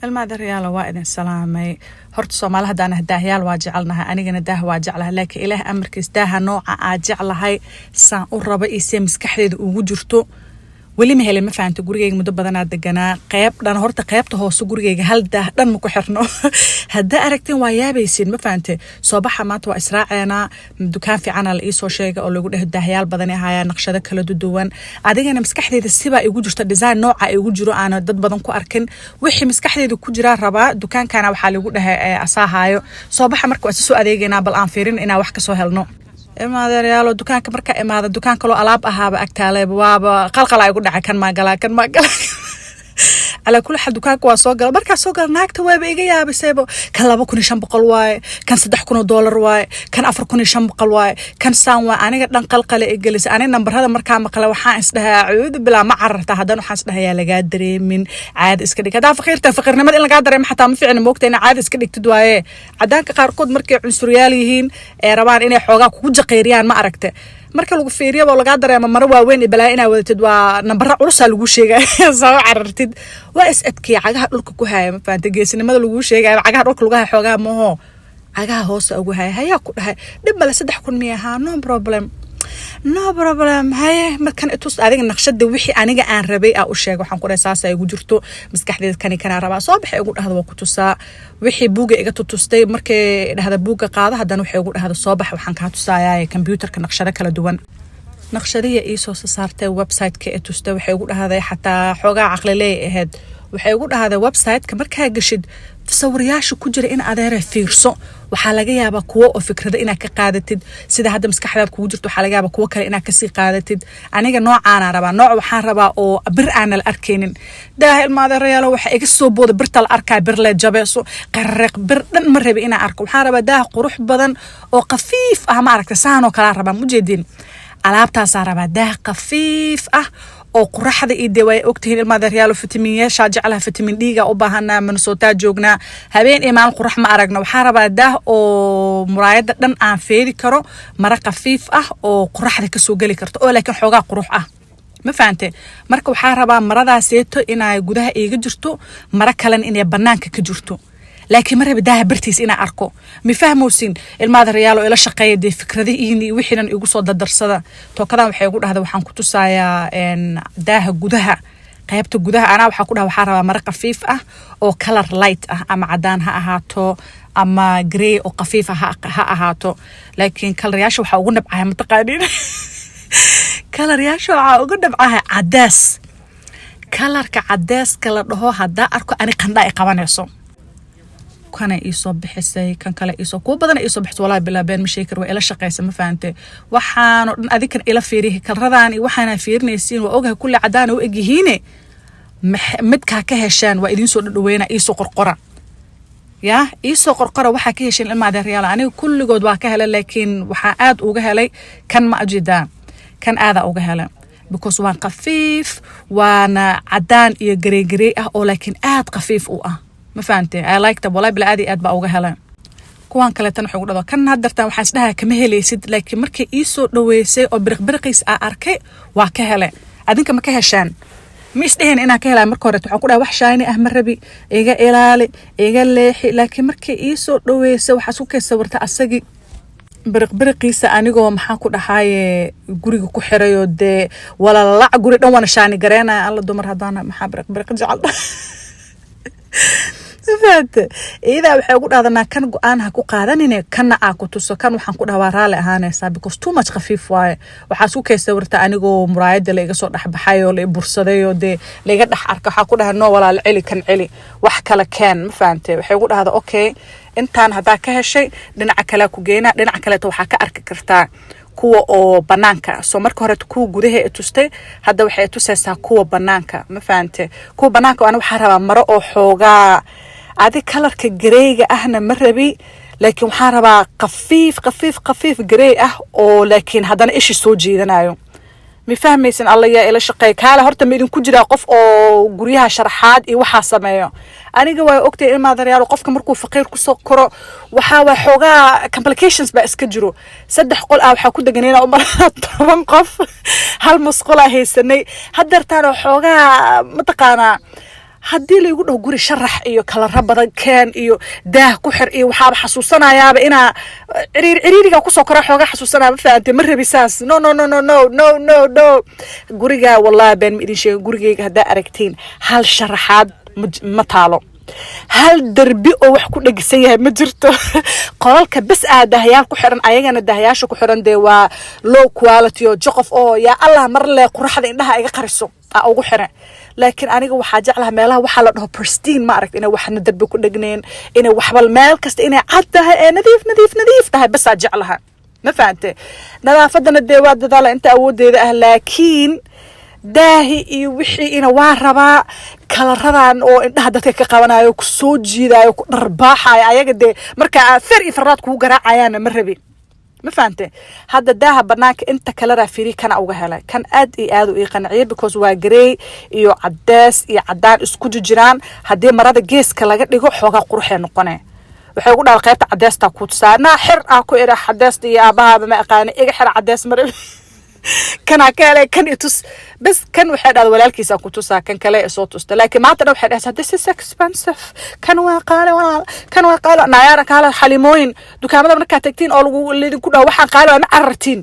المادريال وائد سلامي هرت سومال هدانا داهيال واجعلناها أنيقنا داه واجعلها لكن إله أمركز داها نوع أجعلها سان الربا إيسي مسكحديد وجرتو weli ma helin ma fahanto gurigeyga muddo badan aad deganaa qayb dhan horta qaybta hoose gurigeyga hal daah dhan ma ku xirno hadda aragteen waa yaabaysiin ma fahante soo baxa maanta waa israaceena dukaan fiican la ii soo sheegay oo lagu dhahay daahyaal badan ayaa naqshado kala duwan adigana maskaxdeeda siba igu jirta design nooca igu jiro aan dad badan ku arkin wixii maskaxdeeda ku jira raba dukaankana waxa lagu dhahay asaahayo soo baxa marka waa soo adeegeena bal aan fiirin inaa wax ka soo helno المادريالو دكان كمركا إمادة دكان كلو ألعاب أهابة أكتالي بوابا قلقلا يقول دعا كان ما قلا على كل حد دكان كوا سوقل بركا سوقل ناك توي بيجي يا بسيبو كان لابو كوني شنبقل واي كان صدح كونو دولار واي كان أفر كوني شنبقل واي كان سان أنا قد قلقلا إجلس أنا نمبر هذا مركا مقلا وحاس ده عود بلا ما عرفت هذا وحاس ده يا لقادري من عاد اسكدي كذا فقيرنا ما إلا قادري ما حتى ما في عنا موقت أنا عاد اسكدي تدواي عدانك قارقود مركي عنصرياليين ربان إني حوجا كوجا قيريان ما أركته marka lagu fiiriyo waa laga dareema mar waaweyn balaa inaa wadatid waa number culus lagu sheegay soo carartid waa is adkay cagaha dhulka ku haaya ma faanta geesinimada lagu sheegay cagaha dhulka lagu haaya xogaa maaho cagaha hoos ugu haaya ku dhahay dib bal 3,000 miyaha no problem haye markan itus adiga naqshada wixii aniga aan rabay u sheeg waxaan ku dhahay saas ay ugu jirto maskaxdeed kana rabaa soo baxay ugu dhahdo waa ku tusaa wixii buuga iga tutustay markay dhahda buuga qaada hadan waxay ugu dhahdo soo bax waxaan ka tusayaa computerka naqshada kala duwan naqshadiya ii soo saartay website-ka ee tustay waxay ugu dhahday xataa xogaa aqli leeyahay waxay ugu dhahday website-ka markaa gashid sawiryaasha ku jira in adeer fiirso waxa laga yaabaa kuwa oo fikrada inaad ka qaadatid sida hadda maskaxdaad kugu jirto waxa laga yaabaa kuwa kale inaad ka sii qaadatid aniga noocaan rabaa nooc waxaan rabaa oo bir aan la arkeenin daahil maadareelo waxa iga soo booda birta la arkay bir la jabeeso qarriq bir dhan ma rabi inaan arko waxaan rabaa daah qurux badan oo qafiif ah ma aragta saan oo kala rabaa mujeedin alaabtaas rabaa daah qafiif ah oo quraxda ii deeway ogtihiin ilmaadareelo fitamiinyaasha jecelaha fitamiin D ga u baahanaa Minnesota joognaa habeen imaan qurax ma aragna waxaan rabaa daah oo muraayada dhan aan feedi karo mara qafiif ah oo quraxda ka soo gali karto oo laakiin xoogaa qurux ah ma faante marka waxaan rabaa maradaasieeto inay gudaha iiga jirto mara kalen inay banaanka ka jirto laakiin maraba daaha bartiis ina arko mi fahmoosin ilmaadareelo ila shaqeeyay fikradihiini wixiinan igu soo dadarsada tookadan waxay ugu dhahday waxaan ku tusayaa daaha gudaha qaybta gudaha ana waxa ku dhahay waxaan rabaa mara qafiif ah oo color light ah ama cadaan ha ahaato ama gray oo qafiif ah ha ahaato laakiin coloryaasha waxa ugu nabcahay mataqaaniin coloryaasha waxa ugu nabcahay cadaas colorka cadaas kala dhaho hada arko ani qandha ay qabanayso kana iisoo bixisay kan kale iisoo ku badan iisoo bixis walaa bilaabeen masheekar way ila shaqeysan ma faante waxaan oo dhan adikan ila fiirihi kalradaan iyo waxaana fiirinaysiin waa ogahay kulli cadaan oo egyihiine midka ka heshaan waa idin soo dhadhaweena iisoo qorqora ya iisoo qorqora waxa ka hesheen ilmaadareelo aniga kulligood waa ka helay laakiin waxa aad uga helay kan ma ajidaan kan aada uga helay because waan qafiif waana cadaan iyo gareegare ah oo laakiin aad qafiif u ah ما فهمتي I like them والله بالعادي أتبع وجهلا كوان كلا تنحو قدوا كان هدرتان وحاس لها كمهلي سد لكن مركي إيسو دويسي أو برقيس أركي وكهلا أدين كم كهشان مش دهن أنا كهلا مركورة وحقولها وحشاني أهمر ربي إيجا إلالي إيجا ليحي لكن مركي إيسو دويسي وحاسوك صورت أسجي برقيس أنا جو محاكو دحاي جوري كحريو ده ولا لا جوري ده وانا شاني جرينا الله دمر هدانا محابرق برق جعل فهمت إذا وحقول هذا أنا كان أنا هكو قادني كنا أكو تسو كان وحنقول هوا رالي هاني because too much خفيف واي وحاسوك يصورت أنا جو مرايد اللي يقصد نحب حيو اللي برصديو دي اللي قد حركة حقول هالنوع ولا العلي كان علي وحكلا كان فهمت وحقول هذا أوكي أنت أنا هذاك هالشيء لنا عكلاكو جينا لنا عكلاتو حكا أرك كرتا kuwa oo banaanka soo marka hore ku gudaha tustay hadda waxay tusaysaa kuwa banaanka ma fahamtay kuwa banaanka ana waxa rabaa maro oo xoogaa adi colorka greyga ahna ma rabi laakiin waxa rabaa qafiif grey ah oo laakiin hadana ishi soo jeedanayo mi fahmaysan alla yaa ila shaqay kaala horta ma idin ku jira qof oo guriyaha sharaxaad iyo waxa sameeyo aniga way ogtay ilmaadareelo qofka markuu faqiir ku soo koro waxa waa xogaa complications ba iska jiro saddex qol ah waxa ku deganayna umar 10 qof hal musqul ah haysanay hadartaan xogaa ma taqaana haddii laygu dhaho guri sharax iyo kalara badan keen iyo daah ku xir iyo waxaaba xasuusanayaaba inaa ciriiriga kusoo kora xoogaa xasuusanaya ma fahamtay ma rabi saas no guriga wallahi been ma idin sheega gurigayga haddaa aragtiin hal sharaxaad ma taalo hal darbi oo wax ku dhagisan yahay ma jirto qolalka bas daahyaal ku xiran ayagana daahyaasha ku xiran dee waa low quality oo joqof oo yaa allah mar lee quraxda indhaha iga qariso ugu xiran laakiin aniga waxaa jeclaha meelaha waxaa la dhaho pristine ma aragta inay waxna darbi ku dhagneen inay waxba meel kasta inay cad tahay ee nadiif tahay basaa jeclaha ma fahante nadaafadana dee waa dadaala inta awoodeeda laakiin daahi iyo wixii ina waa rabaa kalaradan oo indhaha dadka ka qabanayo ku soo jiidayo ku dharbaaxayo ayaga dee markaa fer iyo faraad kugu garaacayaan ma rabi ma fahante hadda daaha banaanka inta kalera firi kana uga helay kan aad iyo aad u ii qanciyay because waa grey iyo cadays iyo cadaan isku jiraan haddii marada geeska laga dhigo xoogaa quruxee noqonee waxay ugu dhaal qaybta cadaysta ku tusaanaa xir ku ira cadaysta iyo aabahaaba ma aqaani iga xir cadays mar kana kale kan itus bas kan waxay dhaad walaalkiisa ku tusaa kan kale soo tusta laakiin maanta waxay dhahay this is expensive kan waa qaalo naayara kala xalimooyin dukaamada marka tagtiin oo lagu leedin ku dhaw waxaan qaalo ma carartiin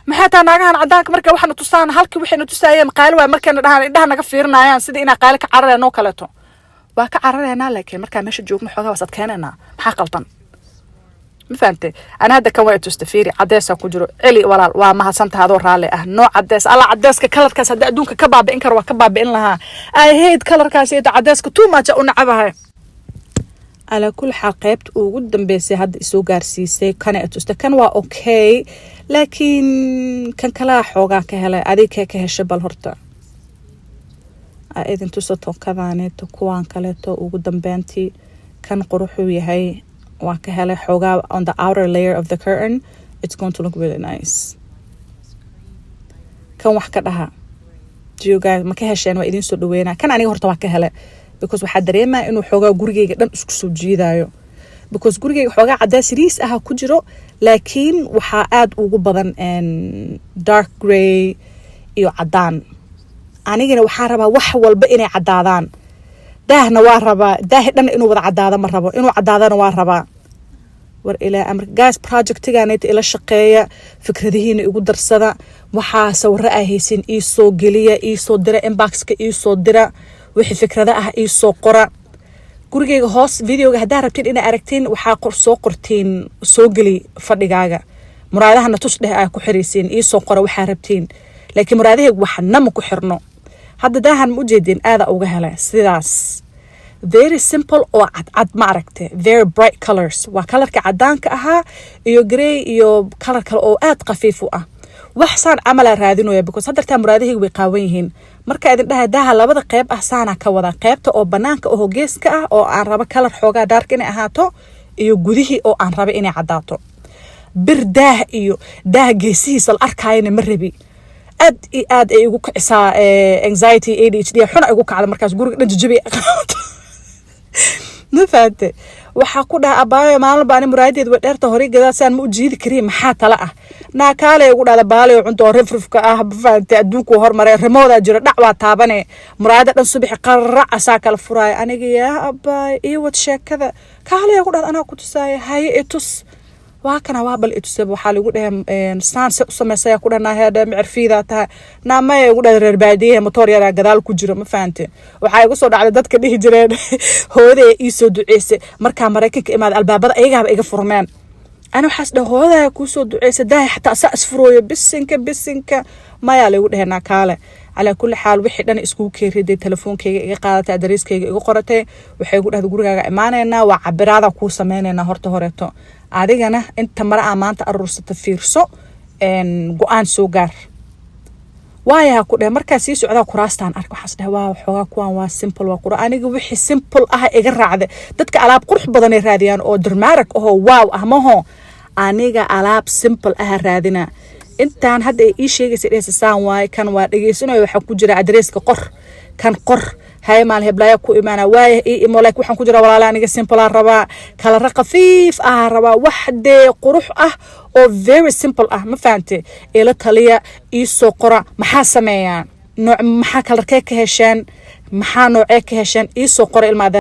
maxay taa naagahan cadaanka marka waxaan tusaan halkii waxayna tusaayeen qaalo waa markana dhahan indhaha naga fiirinayaan sida ina qaalo ka carareen oo kaleeto waa ka carareenaa laakiin marka meesha joogno xoogaa wasad keenana maxaa qaldan ما فهمتي أنا هذا كوي تستفيري عدسة كجرو علي ولا وما هسنت هذا رالي نوع عدس الله عدس ككلر كاس هذا دونك كباب إنكر وكباب بإن لها هيد كلر كاس يد عدس كتو ما جاء نعبها على كل حقيبت وقدم بس هاد سوق رسيسي كان كان أوكي لكن كان كلا حوجا كهلا أديك كهشبال هرتا إذا تسوتو كذاني تكوان كلتو وقدم بنتي كان قروحي هاي وكهلا حوجا on the outer layer of the curtain it's going to look really nice كان wax ka dhaha jooga ma ka hesheen waa idin soo dhaweena kan aniga horta waa ka helay because waxa dareemaa inuu xoogaa gurigeyga dhan isku soo jiidayo because gurigeyga xoogaa cadays riis ah ku jiro laakiin waxa aad ugu badan dark gray iyo cadaan anigana waxa rabaa wax walba inay cadaadaan daahna waa rabaa daah dhan inuu wada cadaado ma rabo inuu cadaadana waa rabaa war ilaa amr gas projectigaanay ila shaqeeya fikradihiina igu darsada waxa sawir ah haysin ii soo geliya ii soo dira inbox-ka ii soo dira wixii fikrada ah ii soo qora gurigeyga hoos videoga hadaa rabtiin ina aragtiin waxa soo qortiin soo geli fadhigaaga muraadahana tus dheh ay ku xiriisiin ii soo qora waxa rabtiin laakiin muraadahaygu waxna ma ku xirno hadda daahan ma ujeedin aada uga helay sidaas very simple oo cad ma aragtay very bright colors waa kalarka cadaanka ahaa iyo grey iyo kalar kale oo aad qafiif u ah wax saan amal raadinooya because hadda muraadahaygu way qaawan yihiin marka idin dhahay daaha labada qayb ah saana ka wada qaybta oo banaanka oo geeska ah oo aan rabo kalar xoogaa dark inay ahaato iyo gudihii oo aan rabo inay cadaato bir daah iyo daah geesihiisa la arkayna ma rabi aad ay ugu kicisaa anxiety ADHD xuna ugu kacda markaas guriga dhan jajabi nafate waxa ku dhaha abaayo maalin baan muraadeed way dheerta hore gadaasaan ma u jiidi kariin maxaa tala ah naakaale ugu dhala baale cunto rifrifka ah faante adduunku hormaray remooda jiro dhac waa taabane muraada dhan subax qarrac asaa kala furaay aniga yaa abaay iyo wad sheekada kaale ugu dhaad anaa ku tusaay hay etus waa kana waa bal itusab waxa lagu dhahay saan u sameysay ku dhanahay hada micirfiida taa naamay ugu dhahay reer baadiye motor yara gadaal ku jiro ma faante waxa igu soo dhacday dadka dhihi jireen hooday ii soo duceysay marka Mareykanka imaad albaabada ayaga iga furmeen ana waxaas dhahooda ku soo duceysay daay xataa asfurooyo bisinka maya lagu dhahay naakaale على كل حال وحي دان اسكو كيريدي تليفونكيga iga qaadatay adreskayga iga qoratay waxay ugu dhahday gurigaaga imaanayna waa cabiraada ku sameeynayna horta horeeto adigana inta mar maanta aruursata fiirso go'aan soo gaar waaya ku dhahay marka sii socdaa kuraastaan arko waxaas dhahay waa xoogaa kuwan waa simple waa qura aniga wixii simple ah iga raacday dadka alaab qurux badan ay raadiyaan oo dramatic oo wow ah maho aniga alaab simple ah raadina intaan hadda ii sheegaysa dheesaan waay kan waa dhageysanayo waxa ku jira adreeska qor kan qor hay maal heblaya ku imaana waay ii moolek waxaan ku jira walaal aniga simple ah raba kala raqafiif ah raba wax de qurux ah oo very simple ah ma fahamtay ila taliya ii soo qora maxaa sameeyaan nooc maxaa kalarkee ka heshaan maxaa noocee ka hesheen ii soo qoray ilmaada